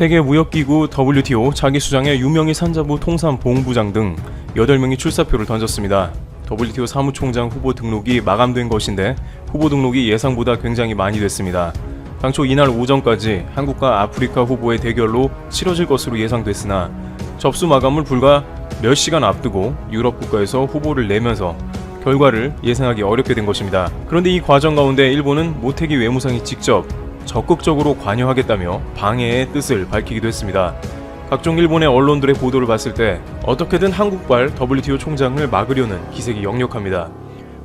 세계무역기구 WTO 차기수장에 유명희 산자부 통산본부장 등 8명이 출사표를 던졌습니다. WTO 사무총장 후보 등록이 마감된 것인데 후보 등록이 예상보다 굉장히 많이 됐습니다. 당초 이날 오전까지 한국과 아프리카 후보의 대결로 치러질 것으로 예상됐으나 접수 마감을 불과 몇 시간 앞두고 유럽 국가에서 후보를 내면서 결과를 예상하기 어렵게 된 것입니다. 그런데 이 과정 가운데 일본은 모태기 외무상이 직접 적극적으로 관여하겠다며 방해의 뜻을 밝히기도 했습니다. 각종 일본의 언론들의 보도를 봤을 때 어떻게든 한국발 WTO 총장을 막으려는 기색이 역력합니다.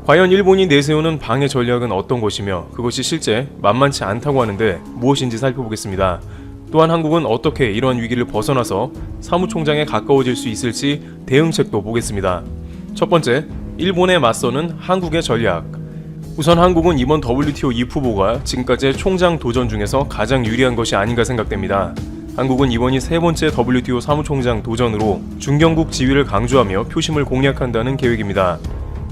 과연 일본이 내세우는 방해 전략은 어떤 것이며 그것이 실제 만만치 않다고 하는데 무엇인지 살펴보겠습니다. 또한 한국은 어떻게 이러한 위기를 벗어나서 사무총장에 가까워질 수 있을지 대응책도 보겠습니다. 첫 번째, 일본에 맞서는 한국의 전략. 우선 한국은 이번 WTO 입후보가 지금까지의 총장 도전 중에서 가장 유리한 것이 아닌가 생각됩니다. 한국은 이번이 세 번째 WTO 사무총장 도전으로 중견국 지위를 강조하며 표심을 공략한다는 계획입니다.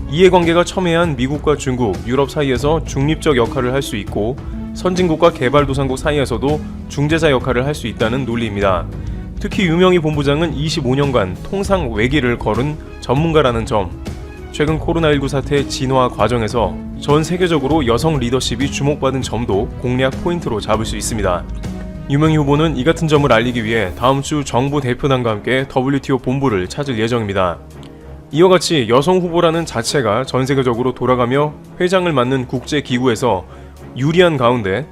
이해관계가 첨예한 미국과 중국, 유럽 사이에서 중립적 역할을 할 수 있고 선진국과 개발도상국 사이에서도 중재자 역할을 할 수 있다는 논리입니다. 특히 유명희 본부장은 25년간 통상 외길을 걸은 전문가라는 점, 최근 코로나19 사태 진화 과정에서 전 세계적으로 여성 리더십이 주목받은 점도 공략 포인트로 잡을 수 있습니다. 유명희 후보는 이 같은 점을 알리기 위해 다음 주 정부 대표단과 함께 WTO 본부를 찾을 예정입니다. 이와 같이 여성 후보라는 자체가 전 세계적으로 돌아가며 회장을 맡는 국제기구에서 유리한 가운데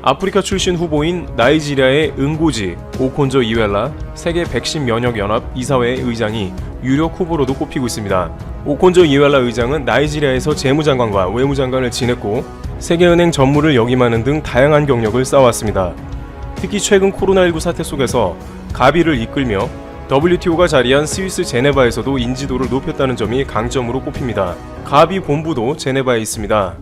아프리카 출신 후보인 나이지리아의 응고지 오콘조 이웰라 세계 백신 면역 연합 이사회 의장이 유력 후보로도 꼽히고 있습니다. 오콘조 이웰라 의장은 나이지리아에서 재무장관과 외무장관을 지냈고 세계은행 전무를 역임하는 등 다양한 경력을 쌓아왔습니다. 특히 최근 코로나19 사태 속에서 가비를 이끌며 WTO가 자리한 스위스 제네바에서도 인지도를 높였다는 점이 강점으로 꼽힙니다. 가비 본부도 제네바에 있습니다.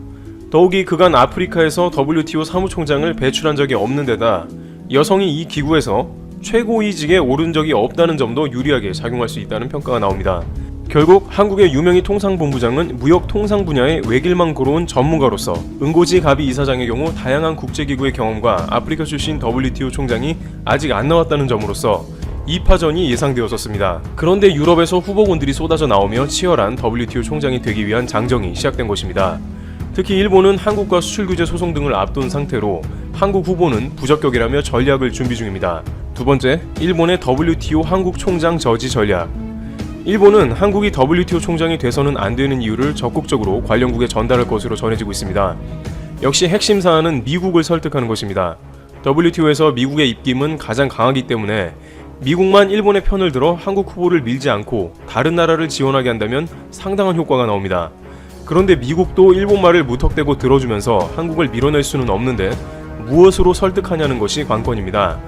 더욱이 그간 아프리카에서 WTO 사무총장을 배출한 적이 없는 데다 여성이 이 기구에서 최고위직에 오른 적이 없다는 점도 유리하게 작용할 수 있다는 평가가 나옵니다. 결국 한국의 유명희 통상본부장은 무역 통상 분야의 외길만 걸어온 전문가로서 응고지 가비 이사장의 경우 다양한 국제기구의 경험과 아프리카 출신 WTO 총장이 아직 안 나왔다는 점으로서 2파전이 예상되었었습니다. 그런데 유럽에서 후보군들이 쏟아져 나오며 치열한 WTO 총장이 되기 위한 장정이 시작된 것입니다. 특히 일본은 한국과 수출규제 소송 등을 앞둔 상태로 한국 후보는 부적격이라며 전략을 준비 중입니다. 두 번째, 일본의 WTO 한국 총장 저지 전략. 일본은 한국이 WTO 총장이 돼서는 안 되는 이유를 적극적으로 관련국에 전달할 것으로 전해지고 있습니다. 역시 핵심 사안은 미국을 설득하는 것입니다. WTO에서 미국의 입김은 가장 강하기 때문에 미국만 일본의 편을 들어 한국 후보를 밀지 않고 다른 나라를 지원하게 한다면 상당한 효과가 나옵니다. 그런데 미국도 일본 말을 무턱대고 들어주면서 한국을 밀어낼 수는 없는데 무엇으로 설득하냐는 것이 관건입니다.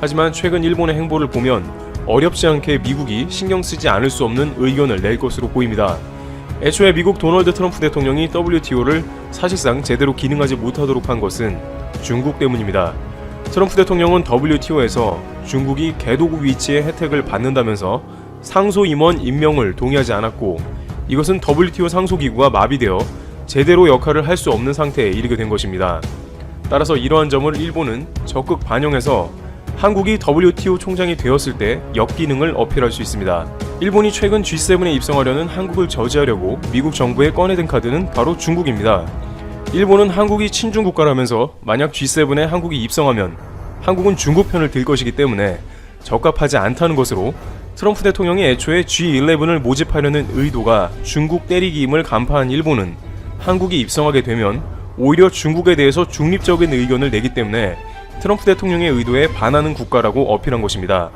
하지만 최근 일본의 행보를 보면 어렵지 않게 미국이 신경 쓰지 않을 수 없는 의견을 낼 것으로 보입니다. 애초에 미국 도널드 트럼프 대통령이 WTO를 사실상 제대로 기능하지 못하도록 한 것은 중국 때문입니다. 트럼프 대통령은 WTO에서 중국이 개도국 위치의 혜택을 받는다면서 상소 임원 임명을 동의하지 않았고 이것은 WTO 상소기구가 마비되어 제대로 역할을 할 수 없는 상태에 이르게 된 것입니다. 따라서 이러한 점을 일본은 적극 반영해서 한국이 WTO 총장이 되었을 때 역기능을 어필할 수 있습니다. 일본이 최근 G7에 입성하려는 한국을 저지하려고 미국 정부에 꺼내든 카드는 바로 중국입니다. 일본은 한국이 친중 국가라면서 만약 G7에 한국이 입성하면 한국은 중국 편을 들 것이기 때문에 적합하지 않다는 것으로 트럼프 대통령이 애초에 G11을 모집하려는 의도가 중국 때리기임을 간파한 일본은 한국이 입성하게 되면 오히려 중국에 대해서 중립적인 의견을 내기 때문에 트럼프 대통령의 의도에 반하는 국가라고 어필한 것입니다.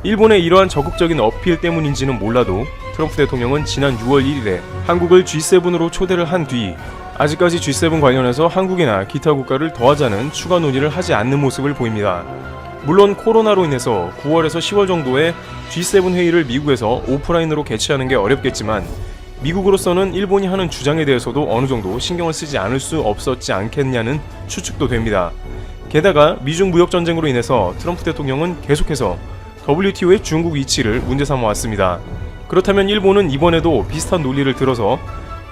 일본의 이러한 적극적인 어필 때문인지는 몰라도 트럼프 대통령은 지난 6월 1일에 한국을 G7으로 초대를 한 뒤 아직까지 G7 관련해서 한국이나 기타 국가를 더하자는 추가 논의를 하지 않는 모습을 보입니다. 물론 코로나로 인해서 9월에서 10월 정도에 G7 회의를 미국에서 오프라인으로 개최하는 게 어렵겠지만 미국으로서는 일본이 하는 주장에 대해서도 어느 정도 신경을 쓰지 않을 수 없었지 않겠냐는 추측도 됩니다. 게다가 미중 무역 전쟁으로 인해서 트럼프 대통령은 계속해서 WTO의 중국 위치를 문제 삼아 왔습니다. 그렇다면 일본은 이번에도 비슷한 논리를 들어서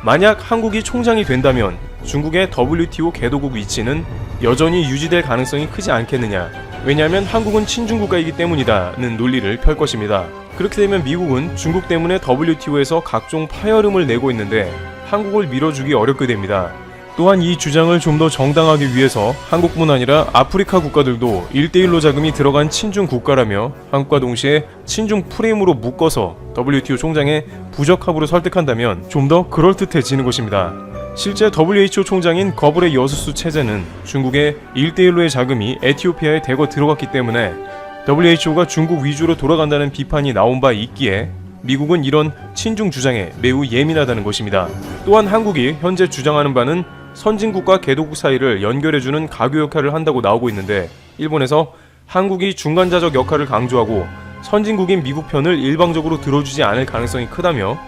만약 한국이 총장이 된다면 중국의 WTO 개도국 위치는 여전히 유지될 가능성이 크지 않겠느냐, 왜냐하면 한국은 친중국가이기 때문이다는 논리를 펼 것입니다. 그렇게 되면 미국은 중국 때문에 WTO에서 각종 파열음을 내고 있는데 한국을 밀어주기 어렵게 됩니다. 또한 이 주장을 좀 더 정당하기 위해서 한국뿐 아니라 아프리카 국가들도 1대1로 자금이 들어간 친중 국가라며 한국과 동시에 친중 프레임으로 묶어서 WTO 총장의 부적합으로 설득한다면 좀 더 그럴듯해지는 것입니다. 실제 WHO 총장인 거블의 여수수 체제는 중국의 1대1로의 자금이 에티오피아에 대거 들어갔기 때문에 WHO가 중국 위주로 돌아간다는 비판이 나온 바 있기에 미국은 이런 친중 주장에 매우 예민하다는 것입니다. 또한 한국이 현재 주장하는 바는 선진국과 개도국 사이를 연결해주는 가교 역할을 한다고 나오고 있는데 일본에서 한국이 중간자적 역할을 강조하고 선진국인 미국 편을 일방적으로 들어주지 않을 가능성이 크다며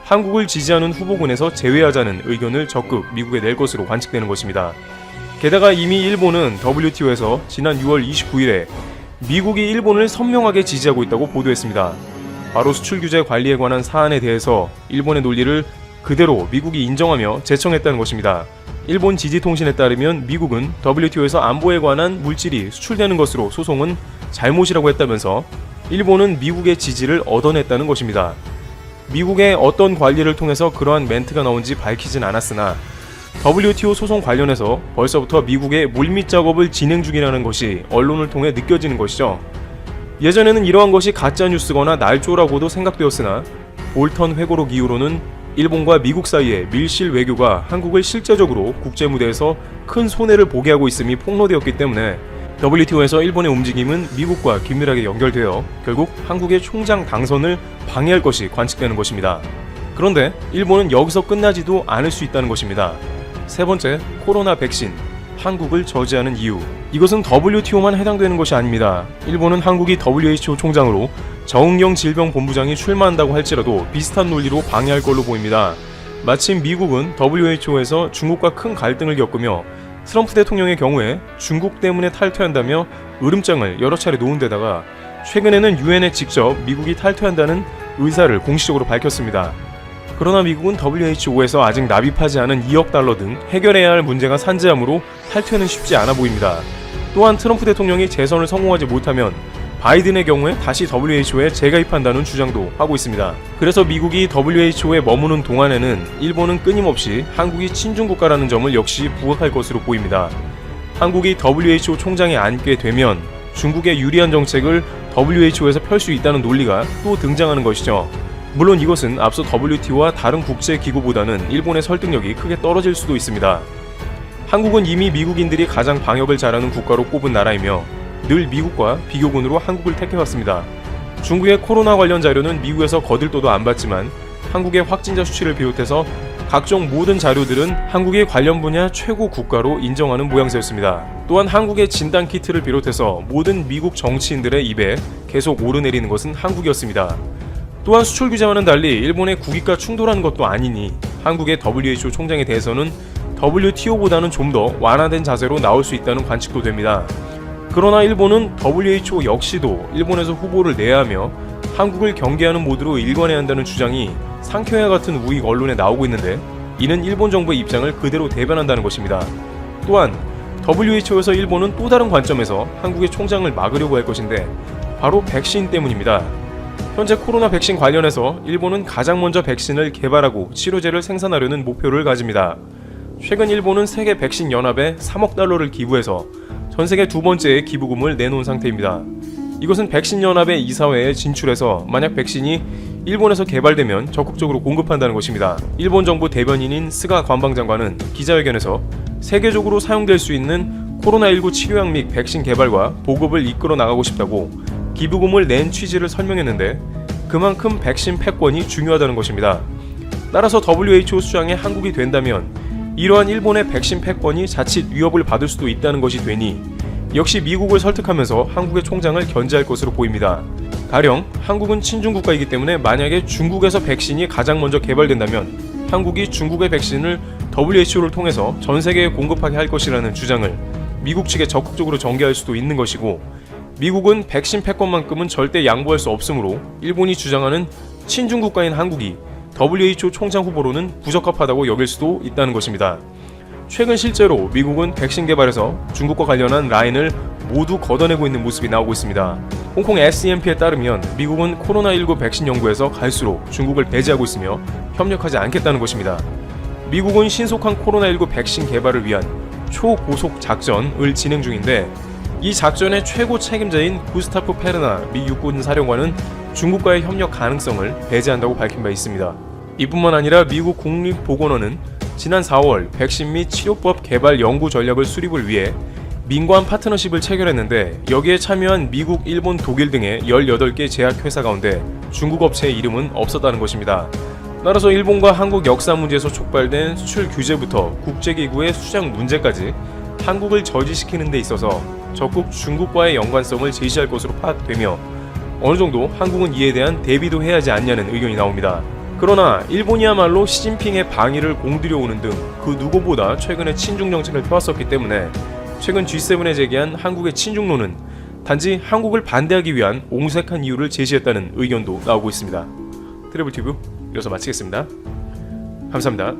한국을 지지하는 후보군에서 제외하자는 의견을 적극 미국에 낼 것으로 관측되는 것입니다. 게다가 이미 일본은 WTO에서 지난 6월 29일에 미국이 일본을 선명하게 지지하고 있다고 보도했습니다. 바로 수출 규제 관리에 관한 사안에 대해서 일본의 논리를 그대로 미국이 인정하며 제청했다는 것입니다. 일본 지지통신에 따르면 미국은 WTO에서 안보에 관한 물질이 수출되는 것으로 소송은 잘못이라고 했다면서 일본은 미국의 지지를 얻어냈다는 것입니다. 미국의 어떤 관리를 통해서 그러한 멘트가 나온지 밝히진 않았으나 WTO 소송 관련해서 벌써부터 미국의 물밑 작업을 진행 중이라는 것이 언론을 통해 느껴지는 것이죠. 예전에는 이러한 것이 가짜뉴스거나 날조라고도 생각되었으나 볼턴 회고록 이후로는 일본과 미국 사이의 밀실 외교가 한국을 실제적으로 국제무대에서 큰 손해를 보게 하고 있음이 폭로되었기 때문에 WTO에서 일본의 움직임은 미국과 긴밀하게 연결되어 결국 한국의 총장 당선을 방해할 것이 관측되는 것입니다. 그런데 일본은 여기서 끝나지도 않을 수 있다는 것입니다. 세 번째, 코로나 백신, 한국을 저지하는 이유. 이것은 WTO만 해당되는 것이 아닙니다. 일본은 한국이 WHO 총장으로 정은경 질병본부장이 출마한다고 할지라도 비슷한 논리로 방해할 걸로 보입니다. 마침 미국은 WHO에서 중국과 큰 갈등을 겪으며 트럼프 대통령의 경우에 중국 때문에 탈퇴한다며 으름장을 여러 차례 놓은 데다가 최근에는 유엔에 직접 미국이 탈퇴한다는 의사를 공식적으로 밝혔습니다. 그러나 미국은 WHO에서 아직 납입하지 않은 2억 달러 등 해결해야 할 문제가 산재하므로 탈퇴는 쉽지 않아 보입니다. 또한 트럼프 대통령이 재선을 성공하지 못하면 바이든의 경우에 다시 WHO에 재가입한다는 주장도 하고 있습니다. 그래서 미국이 WHO에 머무는 동안에는 일본은 끊임없이 한국이 친중국가라는 점을 역시 부각할 것으로 보입니다. 한국이 WHO 총장에 앉게 되면 중국의 유리한 정책을 WHO에서 펼 수 있다는 논리가 또 등장하는 것이죠. 물론 이것은 앞서 WTO와 다른 국제기구보다는 일본의 설득력이 크게 떨어질 수도 있습니다. 한국은 이미 미국인들이 가장 방역을 잘하는 국가로 꼽은 나라이며 늘 미국과 비교군으로 한국을 택해왔습니다. 중국의 코로나 관련 자료는 미국에서 거들떠도 안 받지만 한국의 확진자 수치를 비롯해서 각종 모든 자료들은 한국의 관련 분야 최고 국가로 인정하는 모양새였습니다. 또한 한국의 진단키트를 비롯해서 모든 미국 정치인들의 입에 계속 오르내리는 것은 한국이었습니다. 또한 수출 규제와는 달리 일본의 국익과 충돌하는 것도 아니니 한국의 WHO 총장에 대해서는 WTO보다는 좀 더 완화된 자세로 나올 수 있다는 관측도 됩니다. 그러나 일본은 WHO 역시도 일본에서 후보를 내야 하며 한국을 경계하는 모드로 일관해야 한다는 주장이 상케이와 같은 우익 언론에 나오고 있는데 이는 일본 정부의 입장을 그대로 대변한다는 것입니다. 또한 WHO에서 일본은 또 다른 관점에서 한국의 총장을 막으려고 할 것인데 바로 백신 때문입니다. 현재 코로나 백신 관련해서 일본은 가장 먼저 백신을 개발하고 치료제를 생산하려는 목표를 가집니다. 최근 일본은 세계 백신 연합에 3억 달러를 기부해서 전세계 두 번째의 기부금을 내놓은 상태입니다. 이것은 백신 연합의 이사회에 진출해서 만약 백신이 일본에서 개발되면 적극적으로 공급한다는 것입니다. 일본 정부 대변인인 스가 관방장관은 기자회견에서 세계적으로 사용될 수 있는 코로나19 치료약 및 백신 개발과 보급을 이끌어 나가고 싶다고 기부금을 낸 취지를 설명했는데 그만큼 백신 패권이 중요하다는 것입니다. 따라서 WHO 수장에 한국이 된다면 이러한 일본의 백신 패권이 자칫 위협을 받을 수도 있다는 것이 되니 역시 미국을 설득하면서 한국의 총장을 견제할 것으로 보입니다. 가령 한국은 친중국가이기 때문에 만약에 중국에서 백신이 가장 먼저 개발된다면 한국이 중국의 백신을 WHO를 통해서 전 세계에 공급하게 할 것이라는 주장을 미국 측에 적극적으로 전개할 수도 있는 것이고 미국은 백신 패권만큼은 절대 양보할 수 없으므로 일본이 주장하는 친중국가인 한국이 WHO 총장 후보로는 부적합하다고 여길 수도 있다는 것입니다. 최근 실제로 미국은 백신 개발에서 중국과 관련한 라인을 모두 걷어내고 있는 모습이 나오고 있습니다. 홍콩 SEMP에 따르면 미국은 코로나19 백신 연구에서 갈수록 중국을 배제하고 있으며 협력하지 않겠다는 것입니다. 미국은 신속한 코로나19 백신 개발을 위한 초고속 작전을 진행 중인데 이 작전의 최고 책임자인 구스타프 페르나 미 육군 사령관은 중국과의 협력 가능성을 배제한다고 밝힌 바 있습니다. 이뿐만 아니라 미국 국립보건원은 지난 4월 백신 및 치료법 개발 연구 전략을 수립을 위해 민관 파트너십을 체결했는데 여기에 참여한 미국, 일본, 독일 등의 18개 제약회사 가운데 중국 업체의 이름은 없었다는 것입니다. 따라서 일본과 한국 역사 문제에서 촉발된 수출 규제부터 국제기구의 수장 문제까지 한국을 저지시키는 데 있어서 적극 중국과의 연관성을 제시할 것으로 파악되며 어느 정도 한국은 이에 대한 대비도 해야 하지 않냐는 의견이 나옵니다. 그러나 일본이야말로 시진핑의 방위를 공들여오는 등 그 누구보다 최근에 친중 정책을 펴왔었기 때문에 최근 G7에 제기한 한국의 친중론은 단지 한국을 반대하기 위한 옹색한 이유를 제시했다는 의견도 나오고 있습니다. 트래블튜브 이어서 마치겠습니다. 감사합니다.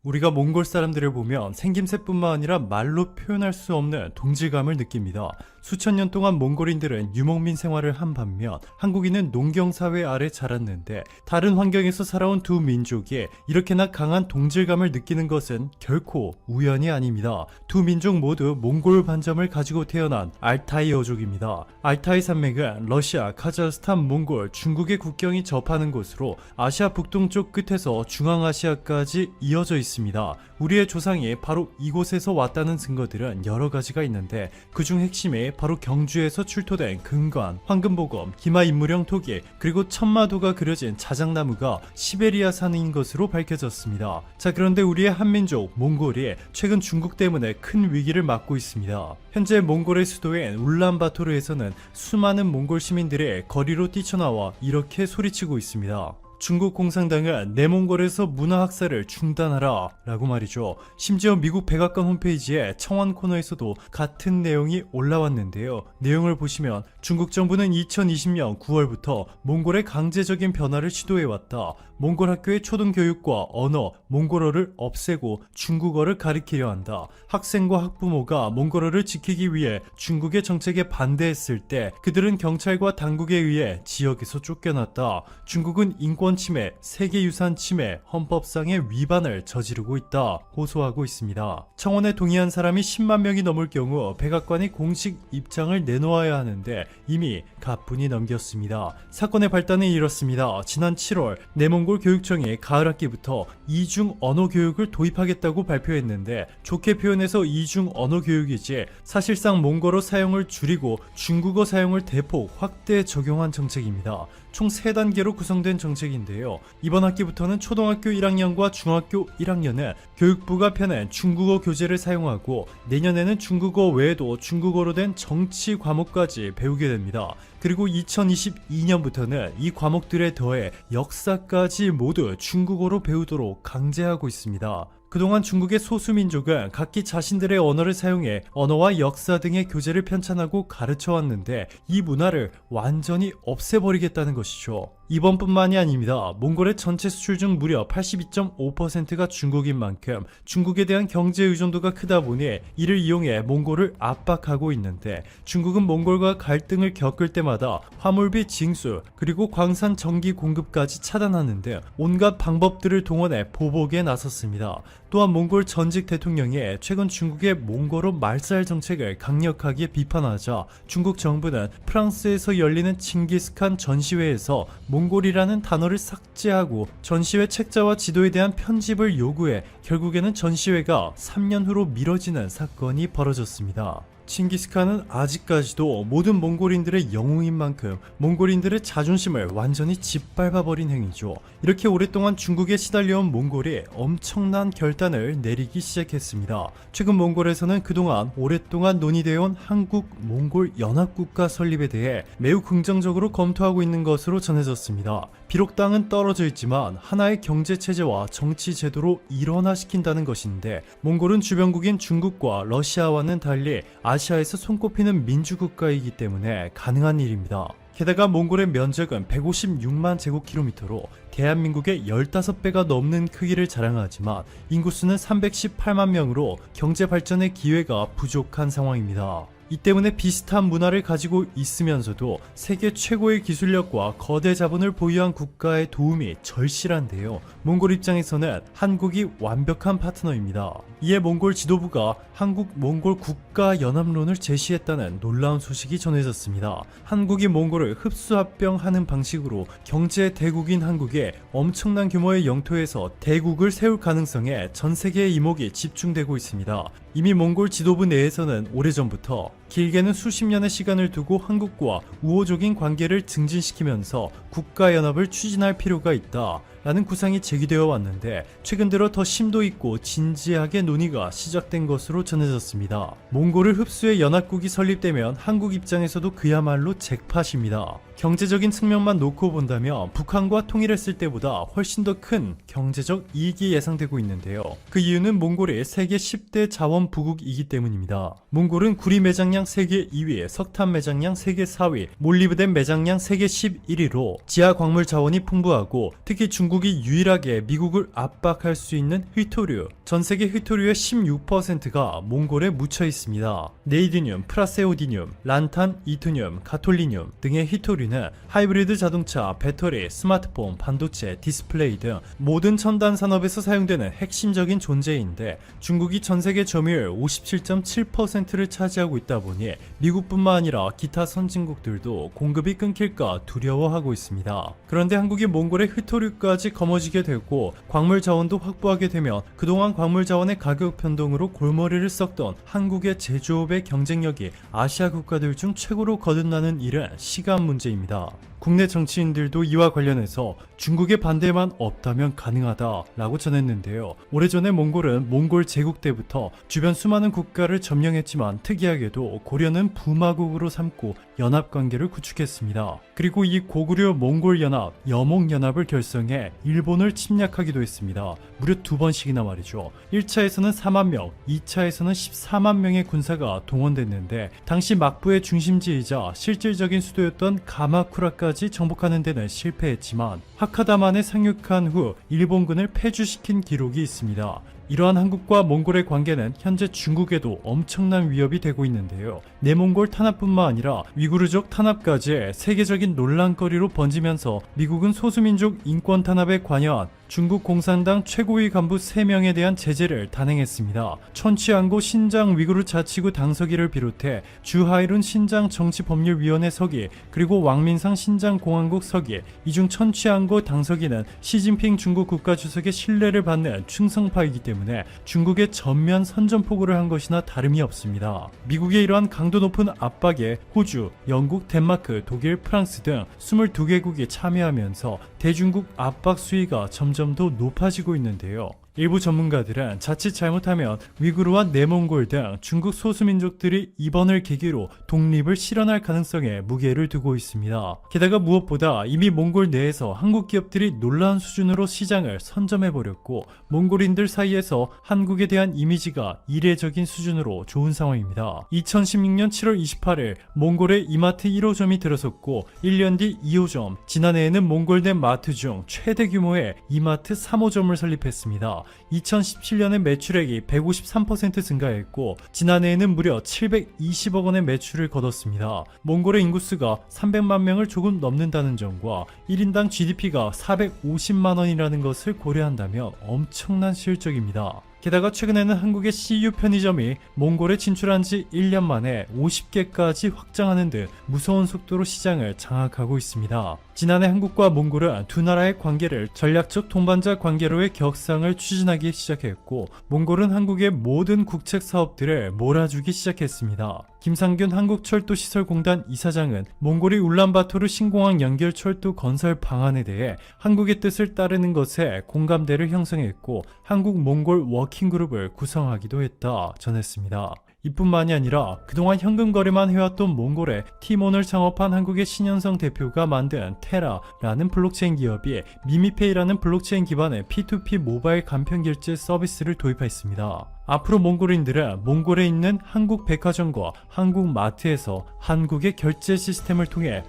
우리가 몽골 사람들을 보면 생김새뿐만 아니라 말로 표현할 수 없는 동질감을 느낍니다. 수천 년 동안 몽골인들은 유목민 생활을 한 반면 한국인은 농경사회 아래 자랐는데 다른 환경에서 살아온 두 민족이 이렇게나 강한 동질감을 느끼는 것은 결코 우연이 아닙니다. 두 민족 모두 몽골 반점을 가지고 태어난 알타이 어족입니다. 알타이 산맥은 러시아, 카자흐스탄, 몽골, 중국의 국경이 접하는 곳으로 아시아 북동쪽 끝에서 중앙아시아까지 이어져 있습니다. 우리의 조상이 바로 이곳에서 왔다는 증거들은 여러 가지가 있는데 그중 핵심이 바로 경주에서 출토된 금관, 황금보검, 기마인물형 토기 그리고 천마도가 그려진 자작나무가 시베리아산인 것으로 밝혀졌습니다. 자, 그런데 우리의 한민족 몽골이 최근 중국 때문에 큰 위기를 맞고 있습니다. 현재 몽골의 수도인 울란바토르에서는 수많은 몽골 시민들이 거리로 뛰쳐나와 이렇게 소리치고 있습니다. 중국 공산당은 내몽골에서 문화학살을 중단하라 라고 말이죠. 심지어 미국 백악관 홈페이지에 청원 코너에서도 같은 내용이 올라왔는데요. 내용을 보시면 중국 정부는 2020년 9월부터 몽골의 강제적인 변화를 시도해왔다. 몽골 학교의 초등교육과 언어, 몽골어를 없애고 중국어를 가리키려 한다. 학생과 학부모가 몽골어를 지키기 위해 중국의 정책에 반대했을 때 그들은 경찰과 당국에 의해 지역에서 쫓겨났다. 중국은 인권 침해, 세계유산 침해, 헌법상의 위반을 저지르고 있다. 호소하고 있습니다. 청원에 동의한 사람이 10만 명이 넘을 경우 백악관이 공식 입장을 내놓아야 하는데 이미 가뿐히 넘겼습니다. 사건의 발단은 이렇습니다. 지난 7월 내몽골 교육청이 가을 학기부터 이중 언어 교육을 도입하겠다고 발표했는데 좋게 표현해서 이중 언어 교육이지 사실상 몽골어 사용을 줄이고 중국어 사용을 대폭 확대 적용한 정책입니다. 총 3단계로 구성된 정책인데요. 이번 학기부터는 초등학교 1학년과 중학교 1학년은 교육부가 펴낸 중국어 교재를 사용하고 내년에는 중국어 외에도 중국어로 된 정치 과목까지 배우게 됩니다. 그리고 2022년부터는 이 과목들에 더해 역사까지 모두 중국어로 배우도록 강제하고 있습니다. 그동안 중국의 소수민족은 각기 자신들의 언어를 사용해 언어와 역사 등의 교재를 편찬하고 가르쳐왔는데 이 문화를 완전히 없애버리겠다는 것이죠. 이번뿐만이 아닙니다. 몽골의 전체 수출 중 무려 82.5%가 중국인 만큼 중국에 대한 경제 의존도가 크다 보니 이를 이용해 몽골을 압박하고 있는데 중국은 몽골과 갈등을 겪을 때마다 화물비 징수 그리고 광산 전기 공급까지 차단하는 등 온갖 방법들을 동원해 보복에 나섰습니다. 또한 몽골 전직 대통령이 최근 중국의 몽골어 말살 정책을 강력하게 비판하자 중국 정부는 프랑스에서 열리는 칭기스칸 전시회에서 몽골이라는 단어를 삭제하고 전시회 책자와 지도에 대한 편집을 요구해 결국에는 전시회가 3년 후로 미뤄지는 사건이 벌어졌습니다. 칭기스칸은 아직까지도 모든 몽골인들의 영웅인 만큼 몽골인들의 자존심을 완전히 짓밟아버린 행위죠. 이렇게 오랫동안 중국에 시달려온 몽골이 엄청난 결단을 내리기 시작했습니다. 최근 몽골에서는 그동안 오랫동안 논의되어온 한국-몽골 연합국가 설립에 대해 매우 긍정적으로 검토하고 있는 것으로 전해졌습니다. 비록 땅은 떨어져 있지만 하나의 경제체제와 정치제도로 일원화시킨다는 것인데 몽골은 주변국인 중국과 러시아와는 달리 아시아에서 손꼽히는 민주국가이기 때문에 가능한 일입니다. 게다가 몽골의 면적은 156만 제곱킬로미터로 대한민국의 15배가 넘는 크기를 자랑하지만 인구수는 318만 명으로 경제 발전의 기회가 부족한 상황입니다. 이 때문에 비슷한 문화를 가지고 있으면서도 세계 최고의 기술력과 거대 자본을 보유한 국가의 도움이 절실한데요. 몽골 입장에서는 한국이 완벽한 파트너입니다. 이에 몽골 지도부가 한국-몽골 국가연합론을 제시했다는 놀라운 소식이 전해졌습니다. 한국이 몽골을 흡수합병하는 방식으로 경제 대국인 한국에 엄청난 규모의 영토에서 대국을 세울 가능성에 전 세계의 이목이 집중되고 있습니다. 이미 몽골 지도부 내에서는 오래전부터 길게는 수십 년의 시간을 두고 한국과 우호적인 관계를 증진시키면서 국가연합을 추진할 필요가 있다 라는 구상이 제기되어 왔는데 최근 들어 더 심도 있고 진지하게 논의가 시작된 것으로 전해졌습니다. 몽골을 흡수해 연합국이 설립되면 한국 입장에서도 그야말로 잭팟입니다. 경제적인 측면만 놓고 본다면 북한과 통일했을 때보다 훨씬 더 큰 경제적 이익이 예상되고 있는데요. 그 이유는 몽골이 세계 10대 자원 부국이기 때문입니다. 몽골은 구리 매장량 세계 2위, 석탄 매장량 세계 4위, 몰리브덴 매장량 세계 11위로 지하 광물 자원이 풍부하고 특히 중국이 유일하게 미국을 압박할 수 있는 휘토류, 전 세계 휘토류의 16%가 몽골에 묻혀 있습니다. 네이디듐, 프라세오디듐, 란탄, 이토듐, 가톨리듐 등의 휘토류는 하이브리드 자동차, 배터리, 스마트폰, 반도체, 디스플레이 등 모든 첨단 산업에서 사용되는 핵심적인 존재인데 중국이 전 세계 점유율 57.7%를 차지하고 있다 보니 미국뿐만 아니라 기타 선진국들도 공급이 끊길까 두려워하고 있습니다. 그런데 한국이 몽골의 휘토류까지 거머쥐게 되고 광물 자원도 확보하게 되면 그동안 광물 자원의 가격 변동으로 골머리를 썩던 한국의 제조업의 경쟁력이 아시아 국가들 중 최고로 거듭나는 일은 시간 문제입니다. 국내 정치인들도 이와 관련해서 중국의 반대만 없다면 가능하다라고 전했는데요. 오래전에 몽골은 몽골 제국 때부터 주변 수많은 국가를 점령했지만 특이하게도 고려는 부마국으로 삼고 연합관계를 구축했습니다. 그리고 이 고구려 몽골 연합, 여몽연합을 결성해 일본을 침략하기도 했습니다. 무려 2번씩이나 말이죠. 1차에서는 4만 명, 2차에서는 14만 명의 군사가 동원됐는데 당시 막부의 중심지이자 실질적인 수도였던 가마쿠라까지 정복하는 데는 실패했지만 하카다만에 상륙한 후 일본군을 패주시킨 기록이 있습니다. 이러한 한국과 몽골의 관계는 현재 중국에도 엄청난 위협이 되고 있는데요. 내몽골 탄압뿐만 아니라 위구르족 탄압까지 세계적인 논란거리로 번지면서 미국은 소수민족 인권 탄압에 관여한 중국 공산당 최고위 간부 3명에 대한 제재를 단행했습니다. 천취안고 신장 위구르 자치구 당서기를 비롯해 주하이룬 신장 정치법률위원회 서기 그리고 왕민상 신장공화국 서기, 이중 천취안고 당서기는 시진핑 중국 국가주석의 신뢰를 받는 충성파이기 때문에 중국의 전면 선전포고를 한 것이나 다름이 없습니다. 미국의 이러한 강도 높은 압박에 호주, 영국, 덴마크, 독일, 프랑스 등 22개국이 참여하면서 대중국 압박 수위가 점점 더 높아지고 있는데요. 일부 전문가들은 자칫 잘못하면 위구르와 내몽골 등 중국 소수민족들이 이번을 계기로 독립을 실현할 가능성에 무게를 두고 있습니다. 게다가 무엇보다 이미 몽골 내에서 한국 기업들이 놀라운 수준으로 시장을 선점해버렸고 몽골인들 사이에서 한국에 대한 이미지가 이례적인 수준으로 좋은 상황입니다. 2016년 7월 28일 몽골에 이마트 1호점이 들어섰고 1년 뒤 2호점, 지난해에는 몽골 내 마트 중 최대 규모의 이마트 3호점을 설립했습니다. 2017년에 매출액이 153% 증가했고 지난해에는 무려 720억 원의 매출을 거뒀습니다. 몽골의 인구수가 300만 명을 조금 넘는다는 점과 1인당 GDP가 450만 원이라는 것을 고려한다면 엄청난 실적입니다. 게다가 최근에는 한국의 CU 편의점이 몽골에 진출한 지 1년 만에 50개까지 확장하는 듯 무서운 속도로 시장을 장악하고 있습니다. 지난해 한국과 몽골은 두 나라의 관계를 전략적 동반자 관계로의 격상을 추진하기 시작했고 몽골은 한국의 모든 국책 사업들을 몰아주기 시작했습니다. 김상균 한국철도시설공단 이사장은 몽골이 울란바토르 신공항 연결 철도 건설 방안에 대해 한국의 뜻을 따르는 것에 공감대를 형성했고 한국-몽골 워킹그룹을 구성하기도 했다 전했습니다. 이뿐만이 아니라 그동안 현금 거래만 해왔던 몽골에 티몬을 창업한 한국의 신현성 대표가 만든 테라라는 블록체인 기업이 미미페이라는 블록체인 기반의 P2P 모바일 간편결제 서비스를 도입했습니다. 앞으로 몽골인들은 몽골에 있는 한국 백화점과 한국 마트에서 한국의 결제 시스템을 통해